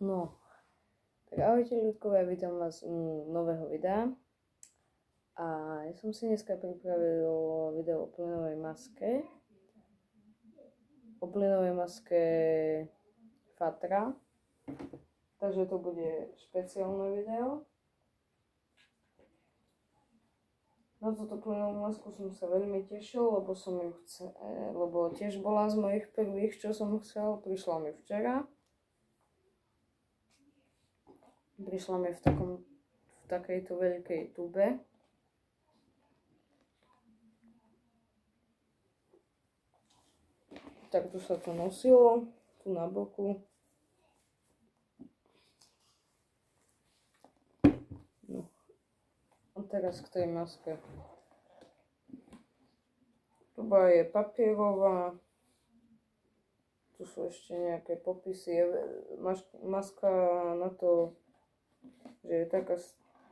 No, tak ahojte ľudkovia, vítam vás u nového videa. A ja som si dneska pripravil video o plynovej maske. O plynovej maske Fatra. Takže to bude špeciálne video. Na túto plynovú masku som sa veľmi tešil, lebo tiež bola z mojich prvých, čo som chcel. Prišla mi včera. Prišla mi v takejto veľkej tube. Tak tu sa to nosilo, tu na boku. No. A teraz k tej maske. Tuba je papierová. Tu sú ešte nejaké popisy. Maska na to, že je taká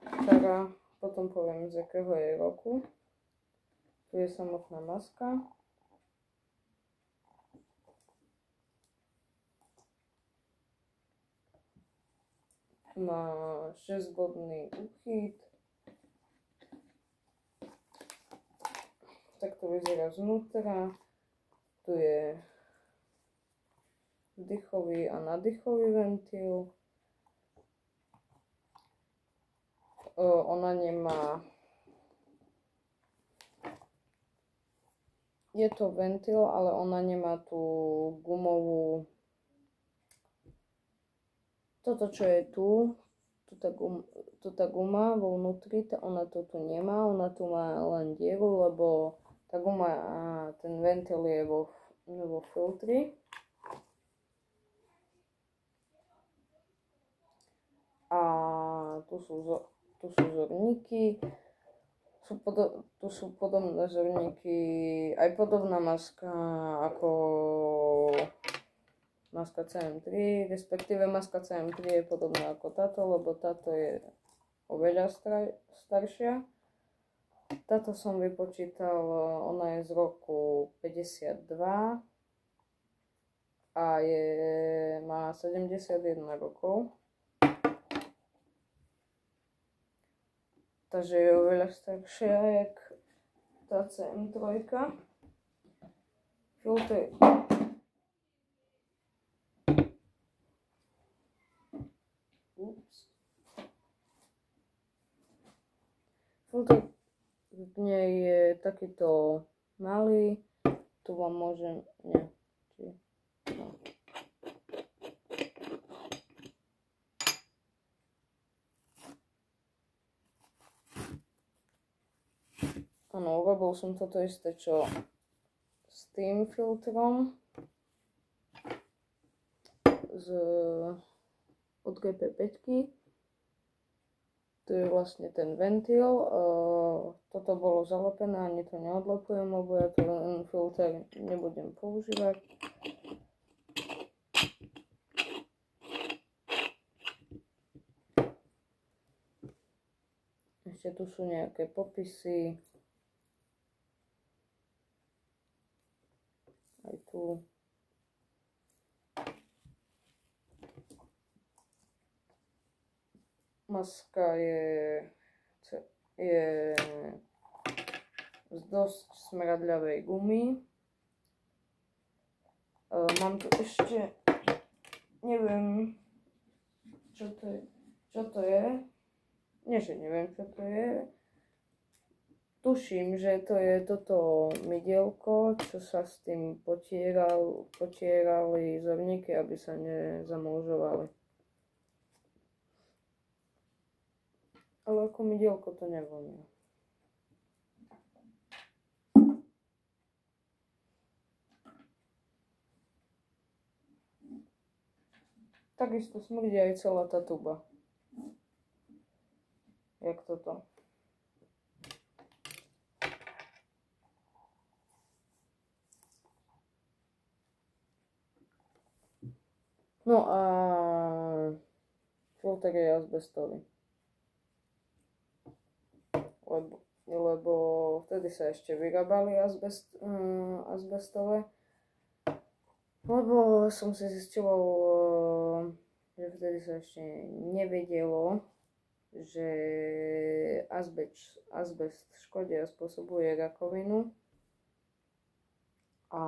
stará, potom poviem z jakého je roku. Tu je samotná maska. Má 6-bodný úchyt. Tak to vyzerá znútra. Tu je vdychový a nadýchový ventil. Ona nemá... Je to ventil, ale ona nemá tú gumovú... Toto, čo je tu, tá guma vo vnútri, ona to tu nemá. Ona tu má len dieru, lebo tá guma a ten ventil je vo filtri. A tu sú zorníky. Tu sú podobné zorníky, aj podobná maska ako maska CM3, respektíve maska CM3 je podobná ako táto, lebo táto je oveľa staršia. Táto som vypočítal, ona je z roku 52 a má 71 rokov. Takže je oveľa staršia, jak tá CM3. Filter. Filter v nej je takýto malý. Tu vám môžem... Nie. No. Áno, urobil som toto isté, čo s tým filtrom od GP5. Tu je vlastne ten ventil. Toto bolo zalepené, ani to neodlepujem, lebo ja ten filter nebudem používať. Ešte tu sú nejaké popisy. Aj tu. Maska je z dosť smradľavej gumy. Mám tu ešte, neviem, čo to je. Nie, že neviem, čo to je. Tuším, že to je toto mydielko, čo sa s tým potierali zorníky, aby sa nezamlžovali. Ale ako mydielko to nevonia. Takisto smrdí aj celá tá tuba. Jak toto. No a filter je azbestový. Lebo vtedy sa ešte vyrábali azbestové. Lebo som si zistil, že v vtedy sa ešte nevedelo, že azbest škodí a spôsobuje rakovinu. A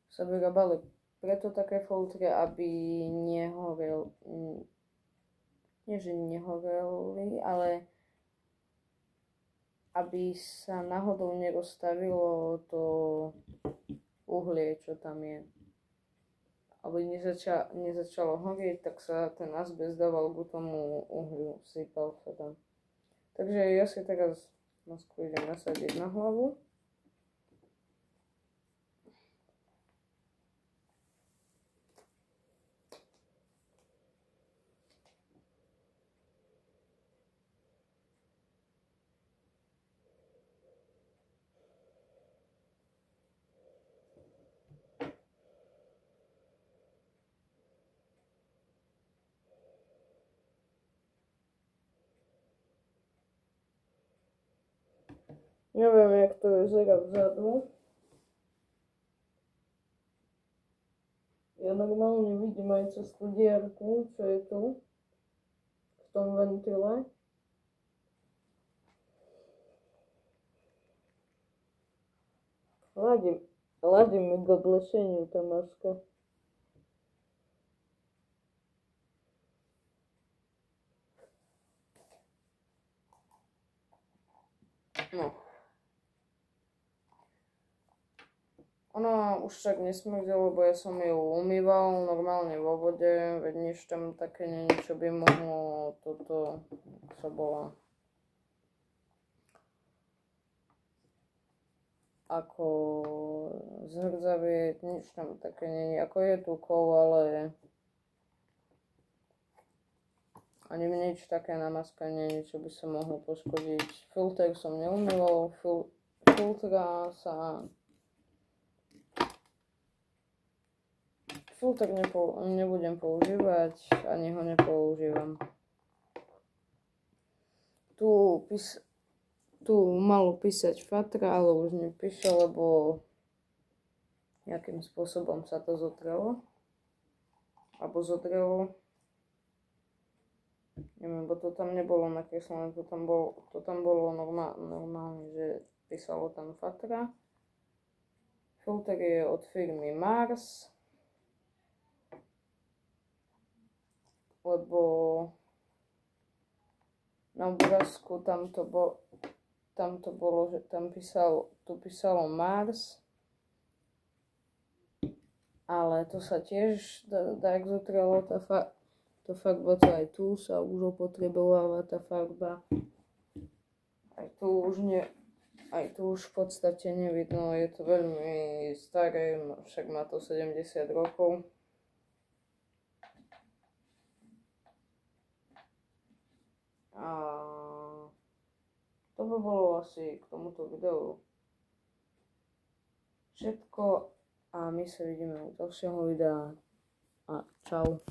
sa vyrábali preto také filtre, aby nie že nehoreli, ale aby sa náhodou nerozstavilo to uhlie, čo tam je. Aby nezačalo horieť, tak sa ten azbest dával k tomu uhliu, sypal sa tam. Takže ja si teraz masku idem nasadiť na hlavu. Neviem, jak to vyzerá vzadu. Ja normálne vidím aj cez tú dierku, čo je tu, v tom ventile. Ladí mi k oblečeniu tá maska. No. Ono už však nesmrdelo, lebo ja som ju umýval normálne vo vode, veď nič tam také nie, čo by mohlo toto, čo bola ako zhrdzavieť, nič tam také nie, ako je tu kov, ale ani nič také na maska nie, čo by sa mohlo poškodiť. Filter som neumýval, filter nebudem používať, ani ho nepoužívam. Tu malo písať Fatra, ale už nepíše, lebo nejakým spôsobom sa to zotrelo. Alebo zodrelo. Neviem, bo to tam nebolo nakreslené, to tam bolo normálne, že písalo tam Fatra. Filter je od firmy Mars. Lebo na obrázku tam písalo Mars, ale to sa tiež tak zotrelo, to farba, to aj tu sa už opotrebováva tá farba, aj tu už v podstate nevidno, je to veľmi staré, však má to 70 rokov. A to by bolo asi k tomuto videu všetko a my sa vidíme u ďalšieho videa a čau.